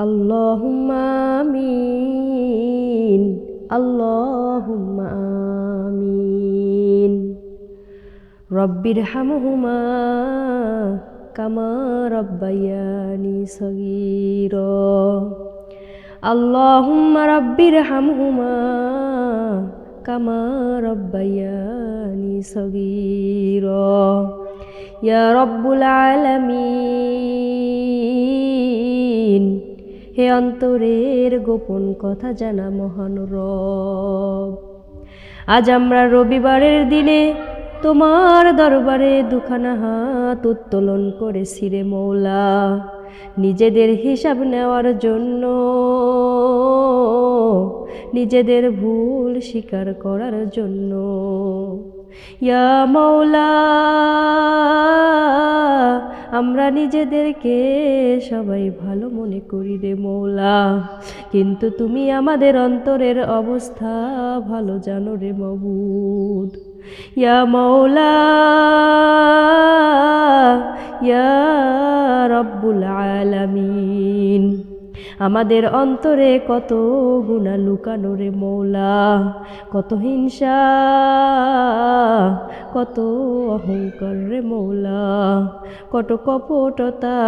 আল্লাহুম্মা আমিন, আল্লাহুম্মা আমিন। রব্বিরহামহুমা কামা রাব্বায়ানি সগীরা। আল্লাহুম্মা রব্বিরহামহুমা কামা রাব্বায়ানি সগীরা। ইয়া রব্বুল আলামিন, হে অন্তরের গোপন কথা জানা মহান রব, আজ আমরা রবিবারের দিনে তোমার দরবারে দুখানা হাত উত্তোলন করেছি রে মৌলা, নিজেদের হিসাব নেওয়ার জন্য, নিজেদের ভুল স্বীকার করার জন্য। ইয়া মৌলা, আমরা নিজেদেরকে সবাই ভালো মনে করি রে মৌলা, কিন্তু তুমি আমাদের অন্তরের অবস্থা ভালো জানো রে মাবুদ। ইয়া মৌলা, ইয়া রব্বুল আলামিন, আমাদের অন্তরে কত গুনাহ লুকানো রে মৌলা, কত হিংসা, কত অহংকার রে মৌলা, কত কপটতা,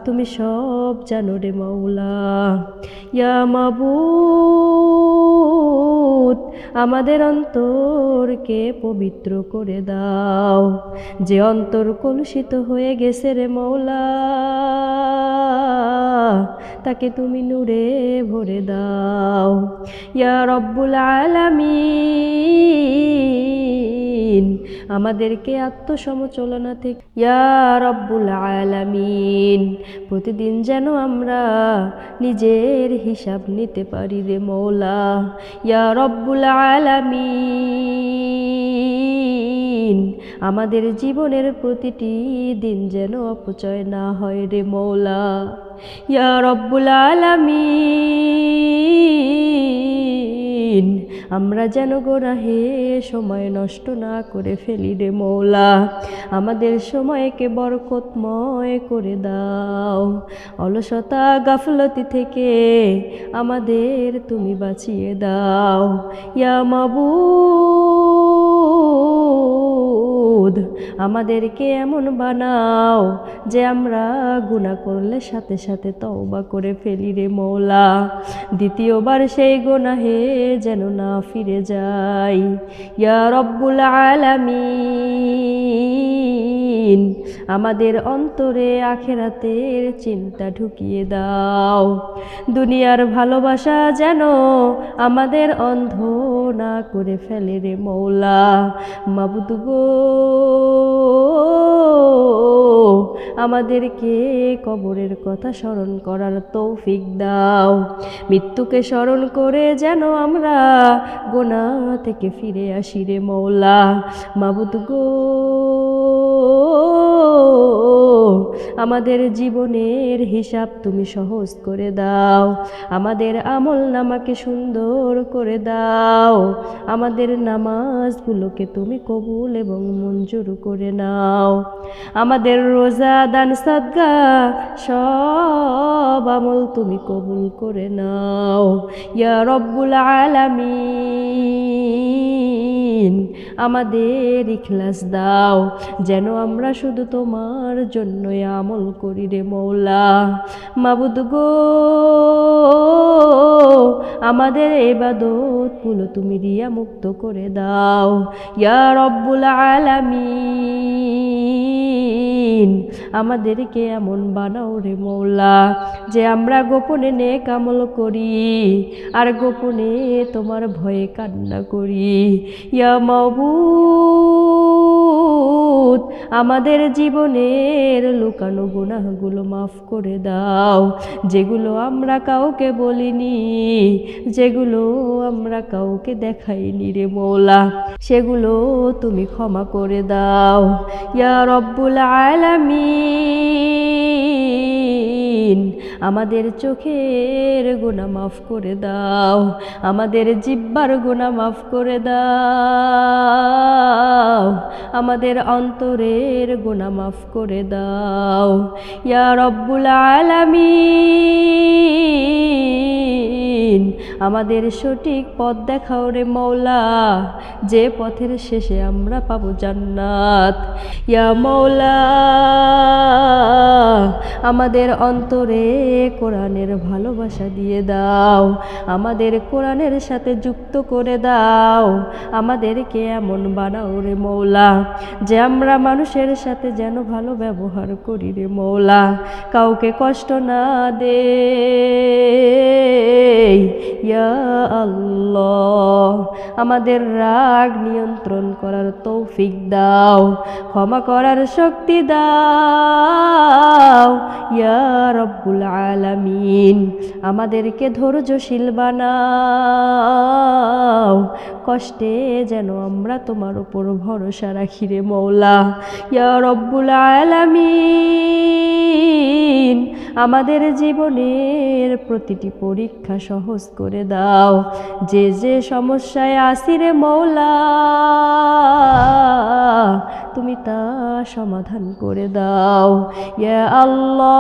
তুমি সব জানো রে মৌলা। ইয়া মাবুদ, আমাদের অন্তরকে পবিত্র করে দাও, যে অন্তর কলুষিত হয়ে গেছে রে মৌলা, তাকে তুমি নূরে ভরে দাও। ইয়া রব্বুল আলামিন, আমাদেরকে আত্মসমালোচনা থেকে, ইয়া রব্বুল আলামিন, প্রতিদিন যেন আমরা নিজের হিসাব নিতে পারি রে মৌলা। ইয়া রব্বুল আলামিন, আমাদের জীবনের প্রতিটি দিন যেন অপচয় না হয় রে মৌলা। ইয়া রব্বুল আলামিন, আমরা যেন গুনাহে সময় নষ্ট না করে ফেলি রে মৌলা, আমাদের সময়কে বরকতময় করে দাও, অলসতা গাফলতি থেকে আমাদের তুমি বাঁচিয়ে দাও। ইয়া মাবুদ, আমাদেরকে এমন বানাও যে আমরা গুনাহ করলে সাথে সাথে তওবা করে ফেলি রে মৌলা, দ্বিতীয়বার সেই গুনাহে যেন না ফিরে যাই। ইয়া রব্বুল আলামিন, আমাদের অন্তরে আখিরাতের চিন্তা ঢুকিয়ে দাও, দুনিয়ার ভালোবাসা যেন আমাদের অন্ধ না করে ফেলে রে মৌলা। মাবুদ গো, আমাদেরকে কবরের কথা স্মরণ করার তৌফিক দাও, মৃত্যুকে স্মরণ করে যেন আমরা গুনাহ থেকে ফিরে আসি রে মৌলা। মাবুদ গো, আমাদের জীবনের হিসাব তুমি সহজ করে দাও, আমাদের আমল নামাকে সুন্দর করে দাও, আমাদের নামাজগুলোকে তুমি কবুল এবং মঞ্জুর করে নাও, আমাদের রোজা দান সাদকা সব আমল তুমি কবুল করে নাও। ইয়া রব্বুল আলামিন, আমাদের ইখলাস দাও, যেন আমরা শুধু তোমার জন্যই আমল করি রে মৌলা। মাবুদ গো, আমাদের ইবাদতগুলো তুমি রিয়া মুক্ত করে দাও। ইয়া রব্বুল আলামিন, আমাদেরকে এমন বানাও রে মৌলা যে আমরা গোপনে নেক আমল করি আর গোপনে তোমার ভয়ে কান্না করি। ইয়া মাবুদ, আমাদের জীবনের লুকানো গুনাহগুলো মাফ করে দাও, যেগুলো আমরা কাউকে বলিনি, যেগুলো আমরা কাউকে দেখাইনি রে মৌলা, সেগুলো তুমি ক্ষমা করে দাও। ইয়া রব্বুল আলামিন, আমাদের চোখের গুনাহ মাফ করে দাও, আমাদের জিহ্বার গুনাহ মাফ করে দাও, আমাদের অন্তরের গুনাহ মাফ করে দাও। ইয়া রব্বুল আলামিন, আমাদের সঠিক পথ দেখাও রে মওলা, যে পথের শেষে আমরা পাবো জান্নাত। ইয়া মওলা, আমাদের অন্তরে কোরআনের ভালোবাসা দিয়ে দাও, আমাদের কোরআনের সাথে যুক্ত করে দাও। আমাদেরকে এমন বানাও রে মওলা, যে আমরা মানুষের সাথে যেন ভালো ব্যবহার করি রে মওলা, কাউকে কষ্ট না দেই। ইয়া আল্লাহ, আমাদের রাগ নিয়ন্ত্রণ করার তৌফিক দাও, ক্ষমা করার শক্তি দাও। ইয়া রব্বুল আলামিন, আমাদেরকে ধৈর্যশীল বানাও, কষ্টে যেন আমরা তোমার উপর ভরসা রাখি রে মওলা। ইয়া রব্বুল আলামিন, আমাদের জীবনের প্রতিটি পরীক্ষা সহজ করে দাও, যে যে সমস্যায় আছি রে মওলা, তুমি তা সমাধান করে দাও। ইয়া আল্লাহ,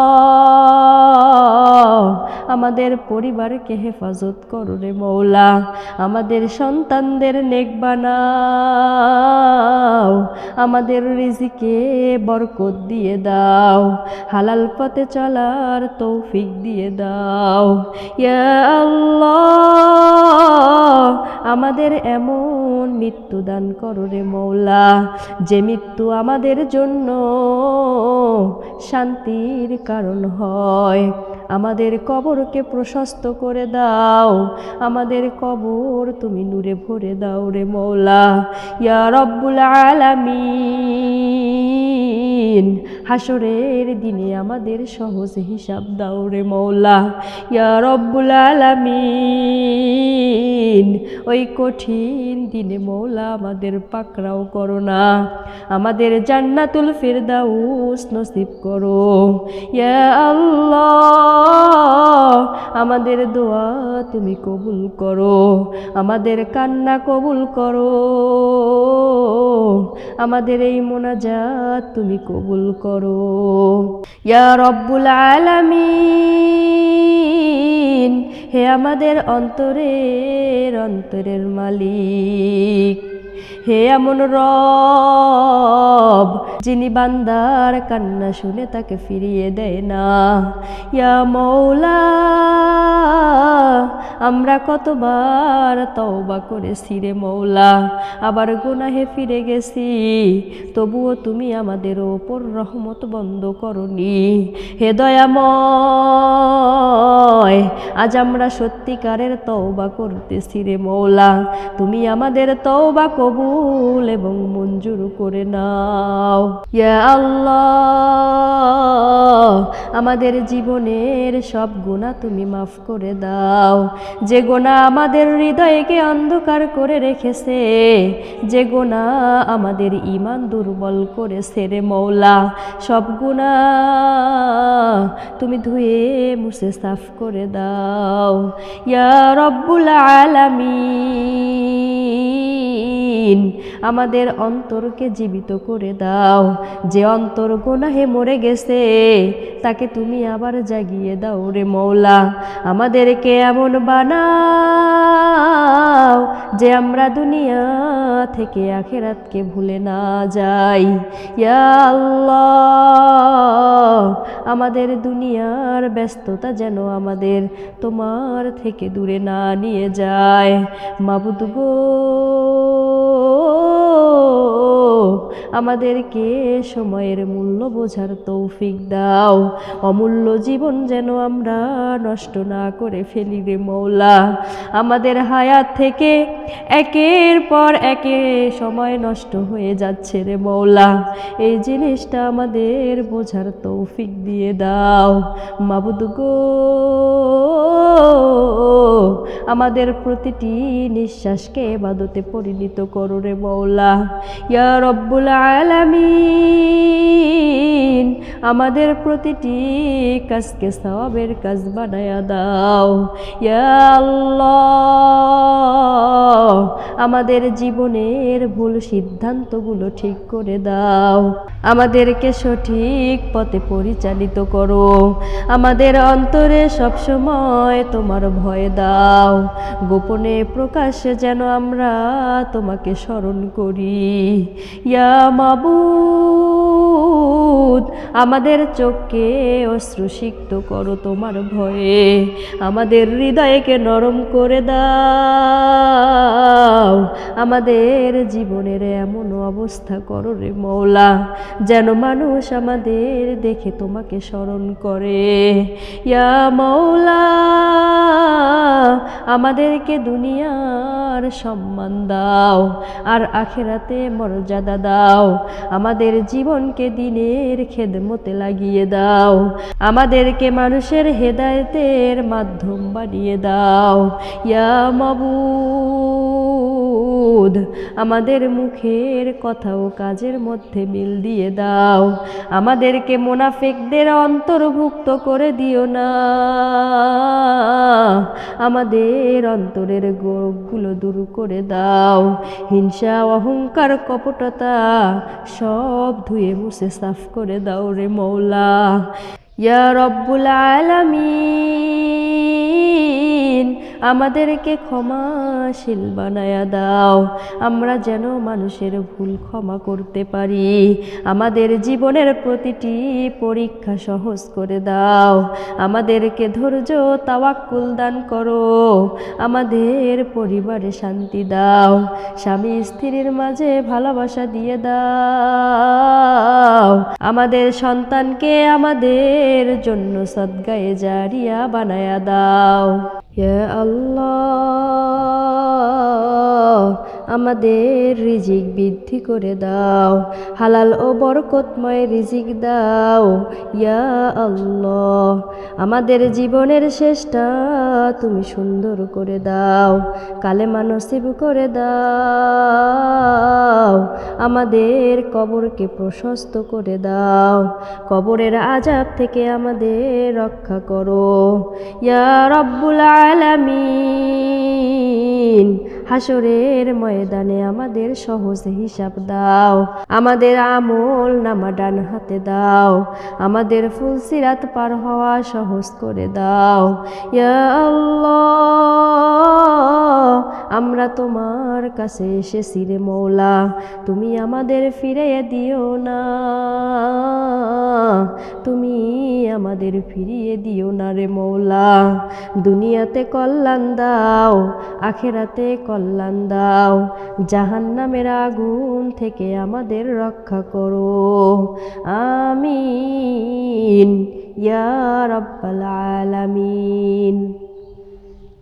আমাদের পরিবারকে হেফাজত করো রে মওলা, আমাদের সন্তানদের নেক বানাও, আমাদের রিজিকে বরকত দিয়ে দাও, হালাল পথে চলার তৌফিক দিয়ে দাও। ইয়া আল্লাহ, আমাদের এমন মৃত্যু দান করো রে মওলা, যে মৃত্যু আমাদের জন্য শান্তির কারণ হয়। আমাদের কবরকে প্রশস্ত করে দাও, আমাদের কবর তুমি নূরে ভরে দাও রে মওলা। ইয়া রব্বুল আলামিন, হাসরের দিনে আমাদের সহজ হিসাব দাও রে মওলা। ইয়া রব্বুল আলামিন, ওই কঠিন দিনে মওলা আমাদের পাকড়াও করো না, আমাদের জান্নাতুল ফিরদাউস নসিব করো। ইয়া আল্লাহ, আমাদের দোয়া তুমি কবুল করো, আমাদের কান্না কবুল করো, আমাদের এই মোনাজাত তুমি কবুল করো। ইয়া রব্বুল আলামিন, হে আমাদের অন্তরের মালিক, হে এমন রব যিনি বান্দার কান্না শুনে তাকে ফিরিয়ে দেয় না। ইয়া মওলা, আমরা কতবার তওবা করেছি রে মওলা, আবার গুনাহে ফিরে গেছি, তবুও তুমি আমাদের ওপর রহমত বন্ধ করনি। হে দয়াময়, আজ আমরা সত্যিকারের তওবা করতেছি রে মওলা, তুমি আমাদের তওবা কবুল এবং মঞ্জুর করে নাও। ইয়া আল্লাহ, আমাদের জীবনের সব গুনাহ তুমি মাফ করে দাও, যে গুনাহ আমাদের হৃদয়কে অন্ধকার করে রেখেছে, যে গুনাহ আমাদের ঈমান দুর্বল করেছে রে মওলা, সব গুনাহ তুমি ধুয়ে মুছে সাফ করে দাও। ইয়া রব্বুল আলামিন, আমাদের অন্তরকে জীবিত করে দাও, যে অন্তর গুনাহে মরে গেছে তাকে তুমি আবার জাগিয়ে দাও রে মওলা। আমাদেরকে এমন বানাও যে আমরা দুনিয়া থেকে আখিরাতকে ভুলে না যাই। ইয়া আল্লাহ, আমাদের দুনিয়ার ব্যস্ততা যেন আমাদের তোমার থেকে দূরে না নিয়ে যায়। মাবুদ গো, আমাদেরকে সময়ের মূল্য বোঝার তৌফিক দাও, অমূল্য জীবন যেন আমরা নষ্ট না করে ফেলি রে মওলা। আমাদের হায়াত থেকে একের পর একে সময় নষ্ট হয়ে যাচ্ছে রে মওলা, এই জিনিসটা আমাদের বোঝার তৌফিক দিয়ে দাও। মাবুদ গো, আমাদের প্রতিটি নিঃশ্বাসকে ইবাদতে পরিণত করো রে মওলা। ইয়া রব্বুল আলামিন, আমাদের প্রতিটি কাজকে সওয়াবের কাজ বানায়া দাও। ইয়া আল্লাহ, আমাদের জীবনের ভুল সিদ্ধান্তগুলো ঠিক করে দাও, আমাদেরকে সঠিক পথে পরিচালিত করো, আমাদের অন্তরে সবসময় তোমার ভয় দাও। গোপনে প্রকাশ্যে যেন আমরা তোমাকে স্মরণ করি। ইয়া মাবুদ, আমাদের চোখকে অশ্রুসিক্ত করো তোমার ভয়ে, আমাদের হৃদয়কে নরম করে দাও। আমাদের জীবনের এমন অবস্থা করো রে মওলা, যেন মানুষ আমাদের দেখে তোমাকে স্মরণ করে। ইয়া মওলা, আমাদেরকে দুনিয়ার সম্মান দাও আর আখিরাতে মর্যাদা দাও। আমাদের জীবনকে দিনের খেদমতে লাগিয়ে দাও। আমাদেরকে মানুষের হেদায়েতের মাধ্যম বানিয়ে দাও। ইয়া মাবুদ, আমাদের মুখের কথা ও কাজের মধ্যে মিল দিয়ে দাও। আমাদেরকে মুনাফিকদের অন্তর্ভুক্ত করে দিও না। আমাদের অন্তরের গোরগুলো দূর করে দাও। হিংসা, অহংকার, কপটতা সব ধুয়ে মুছে সাফ করে দাও রে মওলা। ইয়া রব্বুল আলামিন, আমাদেরকে ক্ষমাশীল বানায়া দাও, আমরা যেন মানুষের ভুল ক্ষমা করতে পারি। আমাদের জীবনের প্রতিটি পরীক্ষা সহজ করে দাও। আমাদেরকে ধৈর্য, তাওয়াক্কুল দান করো। আমাদের পরিবারে শান্তি দাও। স্বামী স্ত্রীর মাঝে ভালোবাসা দিয়ে দাও। আমাদের সন্তানকে আমাদের জন্য সদকায়ে জারিয়া বানায়া দাও। ইয়া আল্লাহ, আমাদের রিজিক বৃদ্ধি করে দাও। হালাল ও বরকতময় রিজিক দাও। ইয়া আল্লাহ, আমাদের জীবনের শেষটা তুমি সুন্দর করে দাও। কালেমা নসিব করে দাও। আমাদের কবরকে প্রশস্ত করে দাও। কবরের আযাব থেকে আমাদের রক্ষা করো। ইয়া রব্বুল আলামিন, হাসরের ময়দানে আমাদের সহজ হিসাব দাও। আমাদের আমল নামা ডান হাতে দাও। আমাদের ফুলসিরাত পার হওয়া সহজ করে দাও। ইয়া আল্লাহ, আমরা তোমার কাছে এসেছি রে মওলা, তুমি আমাদের ফিরিয়ে দিও না। তুমি আমাদের ফিরিয়ে দিও না রে মওলা। দুনিয়াতে কল্যাণ দাও, আখিরাতে কল্যাণ দাও। জাহান্নামের আগুন থেকে আমাদের রক্ষা করো। আমিন ইয়া রাব্বাল আলামিন।